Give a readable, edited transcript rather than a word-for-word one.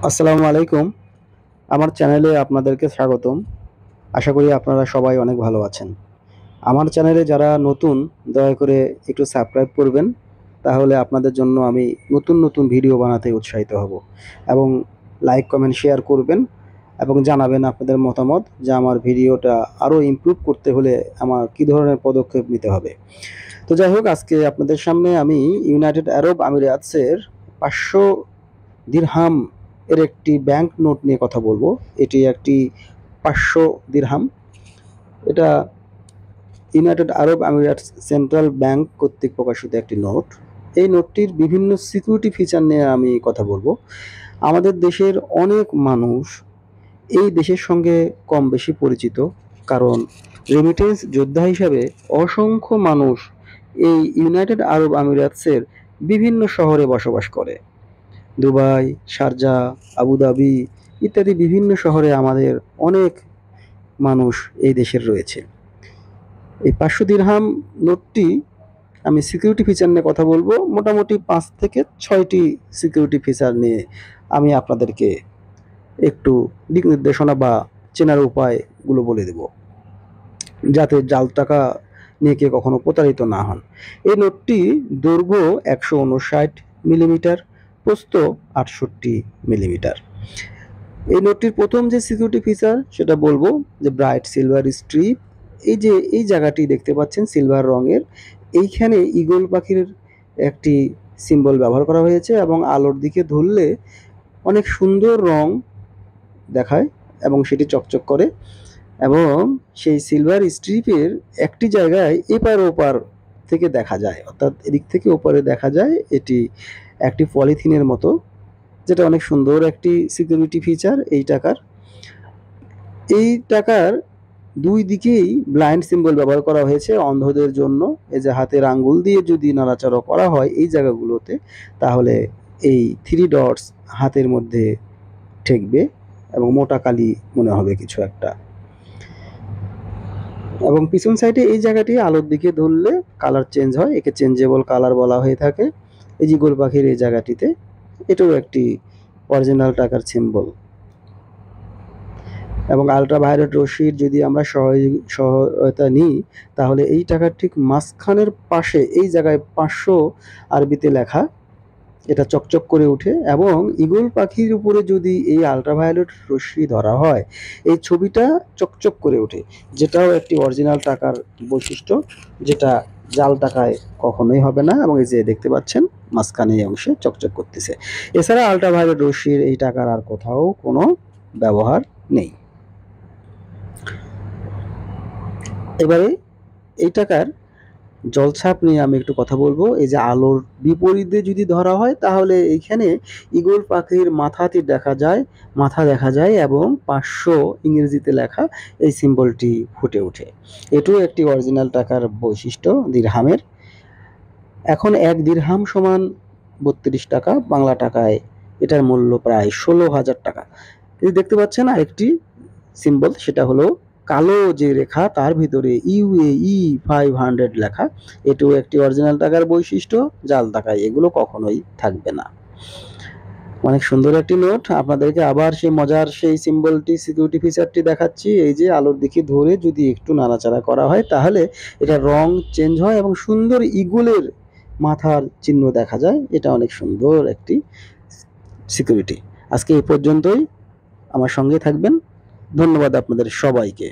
আসসালামু আলাইকুম। আমার চ্যানেলে আপনাদেরকে স্বাগতম। আশা করি আপনারা সবাই অনেক ভালো আছেন। আমার চ্যানেলে যারা নতুন, দয়া করে একটু সাবস্ক্রাইব করবেন। তাহলে আপনাদের জন্য আমি নতুন নতুন ভিডিও বানাতে উৎসাহিত হব। এবং লাইক, কমেন্ট, শেয়ার করবেন এবং জানাবেন আপনাদের মতামত যে আমার ভিডিওটা আরও ইমপ্রুভ করতে হলে আমার কী ধরনের পদক্ষেপ নিতে হবে। তো যাই হোক, আজকে আপনাদের সামনে আমি ইউনাইটেড আরব আমিরাতসের ৫০০ দিরহাম এর একটি ব্যাংক নোট নিয়ে কথা বলবো। এটি একটি ৫০০ দিরহাম। এটা ইউনাইটেড আরব আমিরাটস সেন্ট্রাল ব্যাংক কর্তৃক প্রকাশিত একটি নোট। এই নোটটির বিভিন্ন সিকিউরিটি ফিচার নিয়ে আমি কথা বলবো। আমাদের দেশের অনেক মানুষ এই দেশের সঙ্গে কম বেশি পরিচিত, কারণ রেমিটেন্স যোদ্ধা হিসাবে অসংখ্য মানুষ এই ইউনাইটেড আরব আমিরাতসের বিভিন্ন শহরে বসবাস করে। দুবাই, শারজা, আবুধাবি ইত্যাদি বিভিন্ন শহরে আমাদের অনেক মানুষ এই দেশের রয়েছে। এই ৫০০ দিরহাম নোটটি আমি সিকিউরিটি ফিচার নিয়ে কথা বলবো। মোটামুটি ৫ থেকে ৬টি সিকিউরিটি ফিচার নিয়ে আমি আপনাদেরকে একটু দিক নির্দেশনা বা চেনার উপায়গুলো বলে দেব, যাতে জাল টাকা নিয়ে কেউ কখনো প্রতারিত না হন। এই নোটটি দৈর্ঘ্য ১৫৯ মিলিমিটার, প্রস্থ ৬৮ মিলিমিটার। এই নোটটির প্রথম যে সিকিউরিটি ফিচার সেটা বলবো যে ব্রাইট সিলভার স্ট্রিপ। এই যে এই জায়গাটি দেখতে পাচ্ছেন সিলভার রঙের, এইখানে ঈগল পাখির একটি সিম্বল ব্যবহার করা হয়েছে এবং আলোর দিকে ধরলে অনেক সুন্দর রং দেখায় এবং সেটি চকচক করে। এবং সেই সিলভার স্ট্রিপের একটি জায়গায় এপার ওপার থেকে দেখা যায়, অর্থাৎ এদিক থেকে ওপারে দেখা যায় এটি একটি পলিথিনের মতো, যেটা অনেক সুন্দর একটি সিকিউরিটি ফিচার এই টাকার। এই টাকার দুই দিকেই ব্লাইন্ড সিম্বল ব্যবহার করা হয়েছে অন্ধদের জন্য। এই যে হাতের আঙ্গুল দিয়ে যদি নাড়াচাড়া করা হয় এই জায়গাগুলোতে, তাহলে এই 3 ডটস হাতের মধ্যে ঠেকবে এবং মোটা কালি মনে হবে কিছু একটা। এবং পিছন সাইডে এই জায়গাটি আলোর দিকে ধরলে কালার চেঞ্জ হয়, একে চেঞ্জেবল কালার বলা হয়ে থাকে। এই যে গোল পাখির এই জায়গাটিতে, এটাও একটি অরিজিনাল টাকার সিম্বল। এবং আল্ট্রাভায়োলেট রশ্মির যদি আমরা সহায়তা নিই, তাহলে এই টাকার ঠিক মাঝখানের পাশে এই জায়গায় ৫০০ আরবিতে লেখা, এটা চকচক করে ওঠে। এবং ঈগল পাখির উপরে যদি এই আল্ট্রাভায়োলেট রশ্মি ধরা হয়, এই ছবিটা চকচক করে ওঠে, যেটাও একটি অরিজিনাল টাকার বৈশিষ্ট্য, যেটা জাল টাকায় কখনোই হবে না। এবং এই যে দেখতে পাচ্ছেন মাঝখানে এই অংশে চকচক করতেছে। এছাড়া আল্ট্রাভায়োলেট রশ্মির এই টাকার আর কোথাও কোনো ব্যবহার নেই। এবারে এই টাকার জলছাপ নিয়ে আমি একটু কথা বলবো। এই যে আলোর বিপরীতে যদি ধরা হয়, তাহলে এইখানে ঈগল পাখির মাথা দেখা যায় এবং ৫০০ ইংরেজিতে লেখা এই সিম্বলটি ফুটে ওঠে। এটাও একটি অরিজিনাল টাকার বৈশিষ্ট্য দিরহামের। এখন ১ দিরহাম সমান ৩২ টাকা, বাংলা টাকায় এটার মূল্য প্রায় ১৬,০০০ টাকা। এই দেখতে পাচ্ছেন আরেকটি সিম্বল, সেটা হলো কালো যে রেখা তার ভিতরে UAE 500 লেখা। এটাও একটি অরিজিনাল টাকার বৈশিষ্ট্য, জাল টাকায় এগুলো কখনোই থাকবে না। অনেক সুন্দর একটি নোট। আপনাদেরকে আবার সেই মজার সেই সিম্বলটি, সিকিউরিটি ফিচারটি দেখাচ্ছি। এই যে আলোর দিকে ধরে যদি একটু নাড়াচাড়া করা হয়, তাহলে এটা রং চেঞ্জ হয় এবং সুন্দর ঈগলের মাথার চিহ্ন দেখা যায়। এটা অনেক সুন্দর একটি সিকিউরিটি। আজকে এই পর্যন্তই। আমার সঙ্গে থাকবেন। ধন্যবাদ আপনাদের সবাইকে।